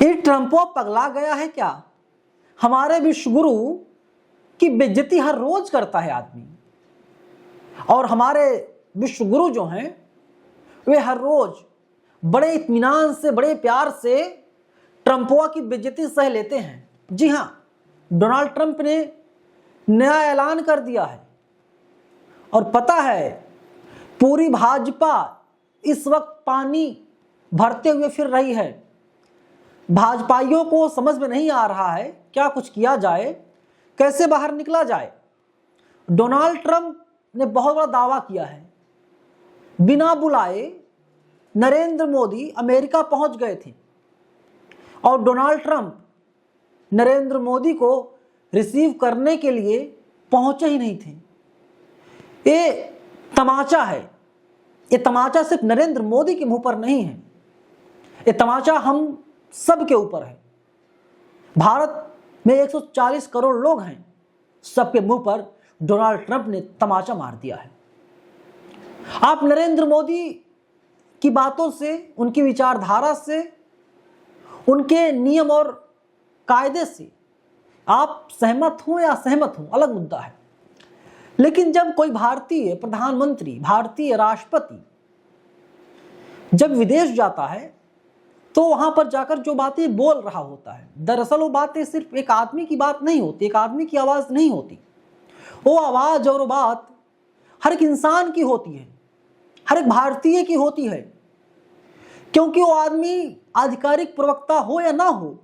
ये ट्रंपो पगला गया है क्या? हमारे विश्व गुरु की बेइज्जती हर रोज करता है आदमी, और हमारे विश्व गुरु जो हैं वे हर रोज बड़े इत्मीनान से, बड़े प्यार से ट्रंपोआ की बेइज्जती सह लेते हैं। जी हां, डोनाल्ड ट्रंप ने नया ऐलान कर दिया है, और पता है पूरी भाजपा इस वक्त पानी भरते हुए फिर रही है। भाजपाइयों को समझ में नहीं आ रहा है क्या कुछ किया जाए, कैसे बाहर निकला जाए। डोनाल्ड ट्रंप ने बहुत बड़ा दावा किया है, बिना बुलाए नरेंद्र मोदी अमेरिका पहुंच गए थे, और डोनाल्ड ट्रंप नरेंद्र मोदी को रिसीव करने के लिए पहुंचे ही नहीं थे। ये तमाचा है। ये तमाचा सिर्फ नरेंद्र मोदी के मुंह पर नहीं है, ये तमाचा हम सब के ऊपर है। भारत में 140 करोड़ लोग हैं, सबके मुंह पर डोनाल्ड ट्रंप ने तमाचा मार दिया है। आप नरेंद्र मोदी की बातों से, उनकी विचारधारा से, उनके नियम और कायदे से आप सहमत हो या असहमत हो, अलग मुद्दा है। लेकिन जब कोई भारतीय प्रधानमंत्री, भारतीय राष्ट्रपति जब विदेश जाता है तो वहां पर जाकर जो बातें बोल रहा होता है, दरअसल वो बातें सिर्फ एक आदमी की बात नहीं होती, एक आदमी की आवाज नहीं होती। वो आवाज और वो बात हर एक इंसान की होती है, हर एक भारतीय की होती है, क्योंकि वो आदमी आधिकारिक प्रवक्ता हो या ना हो,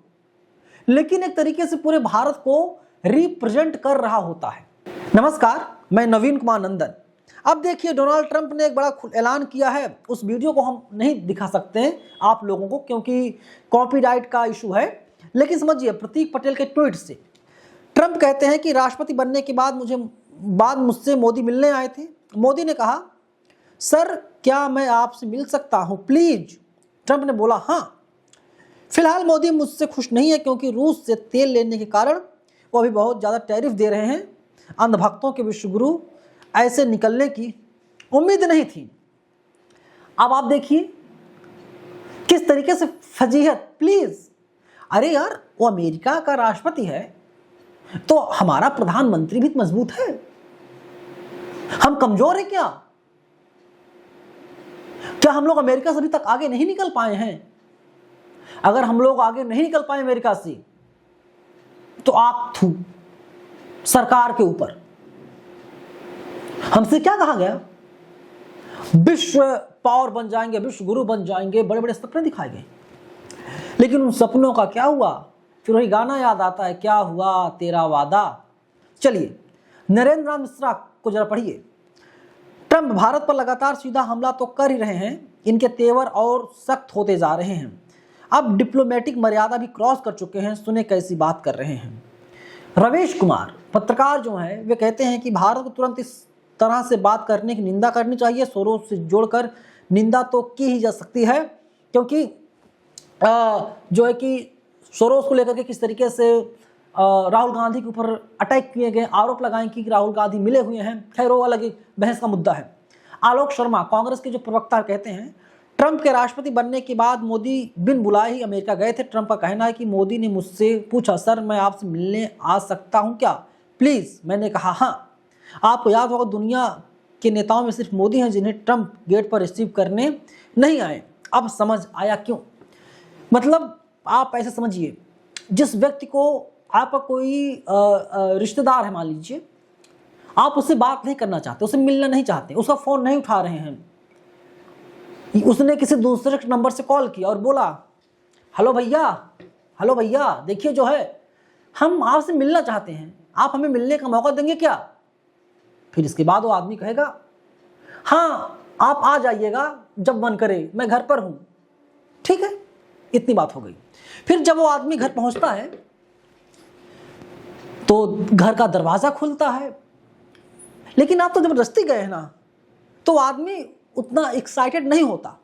लेकिन एक तरीके से पूरे भारत को रिप्रेजेंट कर रहा होता है। नमस्कार, मैं नवीन कुमार नंदन। अब देखिए, डोनाल्ड ट्रंप ने एक बड़ा ऐलान किया है। उस वीडियो को हम नहीं दिखा सकते हैं आप लोगों को, क्योंकि कॉपीराइट का इशू है। लेकिन समझिए, प्रतीक पटेल के ट्वीट से ट्रंप कहते हैं कि राष्ट्रपति बनने के बाद मुझसे मोदी मिलने आए थे। मोदी ने कहा, सर क्या मैं आपसे मिल सकता हूं प्लीज? ट्रंप ने बोला, हाँ। फिलहाल मोदी मुझसे खुश नहीं है, क्योंकि रूस से तेल लेने के कारण वो अभी बहुत ज़्यादा टैरिफ दे रहे हैं। अंधभक्तों के विश्वगुरु ऐसे निकलने की उम्मीद नहीं थी। अब आप देखिए किस तरीके से फजीहत। प्लीज, अरे यार, वो अमेरिका का राष्ट्रपति है तो हमारा प्रधानमंत्री भी मजबूत है। हम कमजोर हैं क्या? क्या हम लोग अमेरिका से अभी तक आगे नहीं निकल पाए हैं? अगर हम लोग आगे नहीं निकल पाए अमेरिका से, तो आप थू सरकार के ऊपर। हमसे क्या कहा गया? विश्व पावर बन जाएंगे, विश्व गुरु बन जाएंगे, बड़े बड़े सपने दिखाए गए। लेकिन उन सपनों का क्या हुआ? फिर वही गाना याद आता है, क्या हुआ तेरा वादा। चलिए, नरेंद्र नाथ मिश्रा को जरा पढ़िए। ट्रंप भारत पर लगातार सीधा हमला तो कर ही रहे हैं, इनके तेवर और सख्त होते जा रहे हैं। अब डिप्लोमेटिक मर्यादा भी क्रॉस कर चुके हैं, सुने कैसी बात कर रहे हैं। रवीश कुमार पत्रकार जो हैं, वे कहते हैं कि भारत को तुरंत इस तरह से बात करने की निंदा करनी चाहिए। सोरोस से जोड़कर निंदा तो की ही जा सकती है, क्योंकि जो है कि सोरोस को लेकर के किस तरीके से राहुल गांधी के ऊपर अटैक किए गए, आरोप लगाए कि राहुल गांधी मिले हुए हैं। खैर, वो अलग एक बहस का मुद्दा है। आलोक शर्मा कांग्रेस के जो प्रवक्ता कहते हैं, ट्रंप के राष्ट्रपति बनने के बाद मोदी बिन बुलाए ही अमेरिका गए थे। ट्रंप का कहना है कि मोदी ने मुझसे पूछा, सर मैं आपसे मिलने आ सकता हूं क्या प्लीज? मैंने कहा हाँ। आपको याद होगा, दुनिया के नेताओं में सिर्फ मोदी हैं जिन्हें ट्रंप गेट पर रिसीव करने नहीं आए। अब समझ आया क्यों। मतलब आप ऐसे समझिए, जिस व्यक्ति को आपका कोई रिश्तेदार है, मान लीजिए, आप उससे बात नहीं करना चाहते, उससे मिलना नहीं चाहते, उसका फोन नहीं उठा रहे हैं, उसने किसी दूसरे नंबर से कॉल किया और बोला, हेलो भैया देखिए जो है, हम आपसे मिलना चाहते हैं, आप हमें मिलने का मौका देंगे क्या? फिर इसके बाद वो आदमी कहेगा, हाँ आप आ जाइएगा जब मन करे, मैं घर पर हूं। ठीक है, इतनी बात हो गई। फिर जब वो आदमी घर पहुंचता है तो घर का दरवाजा खुलता है, लेकिन आप तो जबरदस्ती गए हैं ना, तो आदमी उतना एक्साइटेड नहीं होता।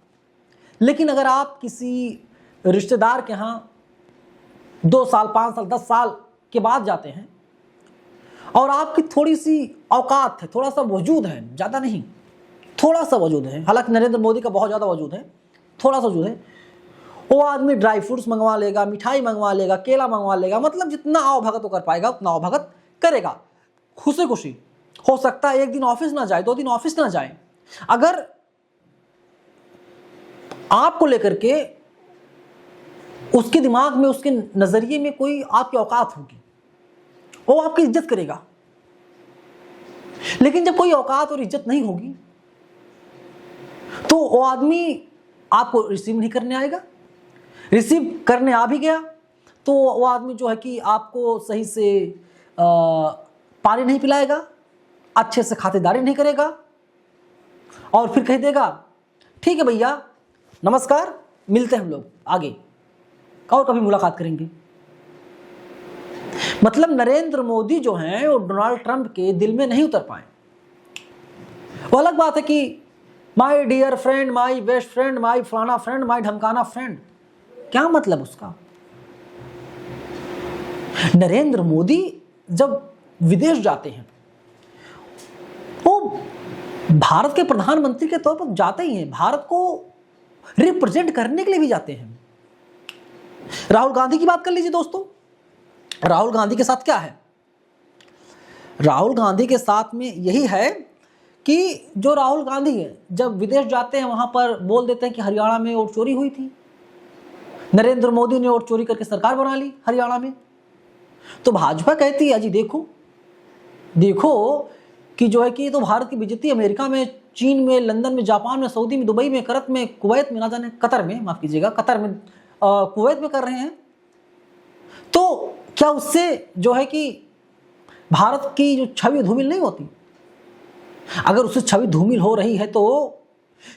लेकिन अगर आप किसी रिश्तेदार के यहाँ 2 साल, 5 साल, 10 साल के बाद जाते हैं और आपकी थोड़ी सी औकात है, थोड़ा सा वजूद है, ज़्यादा नहीं, थोड़ा सा वजूद है, हालांकि नरेंद्र मोदी का बहुत ज़्यादा वजूद है, थोड़ा सा वजूद है, वो आदमी ड्राई फ्रूट्स मंगवा लेगा, मिठाई मंगवा लेगा, केला मंगवा लेगा, मतलब जितना आओ भगत वो कर पाएगा उतना आओ भगत करेगा, खुशी खुशी। हो सकता है एक दिन ऑफिस ना जाए, 2 दिन ऑफिस ना जाए, अगर आपको लेकर के उसके दिमाग में, उसके नजरिए में कोई आपकी औकात होगी, वो आपकी इज्जत करेगा। लेकिन जब कोई औकात और इज्जत नहीं होगी तो वो आदमी आपको रिसीव नहीं करने आएगा। रिसीव करने आ भी गया तो वो आदमी जो है कि आपको सही से पानी नहीं पिलाएगा, अच्छे से खातिरदारी नहीं करेगा, और फिर कह देगा ठीक है भैया नमस्कार, मिलते हैं हम लोग आगे और कभी मुलाकात करेंगे। मतलब नरेंद्र मोदी जो हैं वो डोनाल्ड ट्रंप के दिल में नहीं उतर पाए। वो अलग बात है कि my dear friend, my best friend, my फलाना फ्रेंड, माई ढमकाना फ्रेंड, क्या मतलब उसका। नरेंद्र मोदी जब विदेश जाते हैं वो भारत के प्रधानमंत्री के तौर पर जाते ही हैं, भारत को रिप्रेजेंट करने के लिए भी जाते हैं। राहुल गांधी की बात कर लीजिए दोस्तों, राहुल गांधी के साथ क्या है। राहुल गांधी के साथ में यही है कि जो राहुल गांधी है जब विदेश जाते हैं वहां पर बोल देते हैं कि हरियाणा में वोट चोरी हुई थी, नरेंद्र मोदी ने वोट चोरी करके सरकार बना ली हरियाणा में। तो भाजपा कहती है जी देखो देखो कि जो है कि ये तो भारत की बेइज्जती अमेरिका में, चीन में, लंदन में, जापान में, सऊदी में, दुबई में, करत में, कुवैत में, ना जाने कतर में, माफ कीजिएगा कतर में, कुवैत में कर रहे हैं। तो क्या उससे जो है कि भारत की जो छवि धूमिल नहीं होती? अगर उससे छवि धूमिल हो रही है तो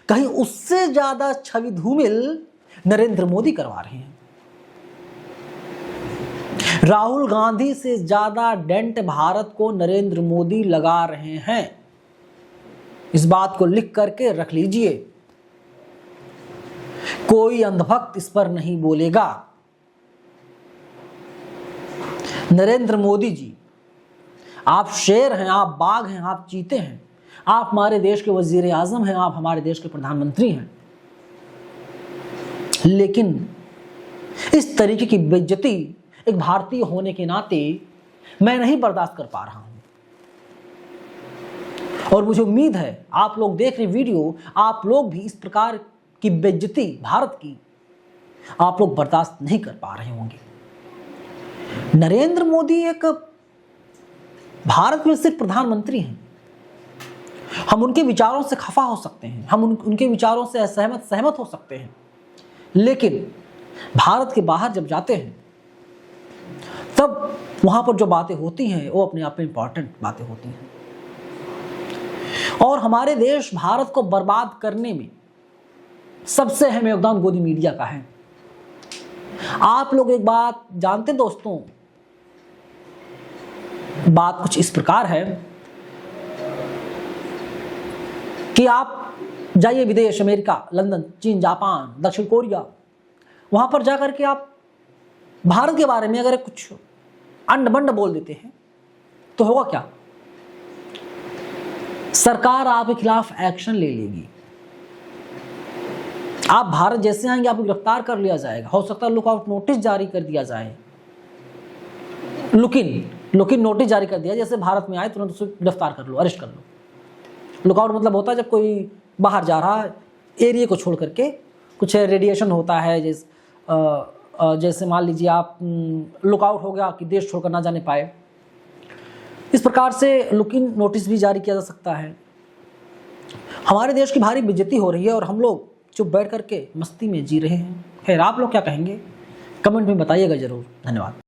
कहीं उससे ज्यादा छवि धूमिल नरेंद्र मोदी करवा रहे हैं। राहुल गांधी से ज्यादा डेंट भारत को नरेंद्र मोदी लगा रहे हैं। इस बात को लिख करके रख लीजिए, कोई अंधभक्त इस पर नहीं बोलेगा। नरेंद्र मोदी जी, आप शेर हैं, आप बाघ हैं, आप चीते हैं, आप हमारे देश के वजीर आजम हैं, आप हमारे देश के प्रधानमंत्री हैं, लेकिन इस तरीके की बेइज्जती एक भारतीय होने के नाते मैं नहीं बर्दाश्त कर पा रहा हूं। और मुझे उम्मीद है आप लोग देख रहे वीडियो, आप लोग भी इस प्रकार की बेइज्जती भारत की आप लोग बर्दाश्त नहीं कर पा रहे होंगे। नरेंद्र मोदी एक भारत में सिर्फ प्रधानमंत्री हैं। हम उनके विचारों से खफा हो सकते हैं, हम उनके विचारों से सहमत हो सकते हैं, लेकिन भारत के बाहर जब जाते हैं तब वहां पर जो बातें होती हैं वो अपने आप में इंपॉर्टेंट बातें होती हैं। और हमारे देश भारत को बर्बाद करने में सबसे अहम योगदान गोदी मीडिया का है। आप लोग एक बात जानते दोस्तों, बात कुछ इस प्रकार है कि आप जाइए विदेश, अमेरिका, लंदन, चीन, जापान, दक्षिण कोरिया, वहां पर जाकर के आप भारत के बारे में अगर कुछ अंड-बंड बोल देते हैं तो होगा क्या? सरकार आपके खिलाफ एक्शन ले लेगी। आप भारत जैसे आएंगे आपको गिरफ्तार कर लिया जाएगा, हो सकता है लुकआउट नोटिस जारी कर दिया जाए, लुकिन नोटिस जारी कर दिया, जैसे भारत में आए तुरंत उसे गिरफ्तार कर लो, अरेस्ट कर लो। लुकआउट मतलब होता है जब कोई बाहर जा रहा है एरिया को छोड़ करके, कुछ रेडिएशन होता है, जैसे मान लीजिए आप लुकआउट हो गया कि देश छोड़कर ना जाने पाए, इस प्रकार से लुकिन नोटिस भी जारी किया जा सकता है। हमारे देश की भारी बेइज्जती हो रही है और हम लोग चुप बैठ करके मस्ती में जी रहे हैं। खैर आप लोग क्या कहेंगे कमेंट में बताइएगा जरूर। धन्यवाद।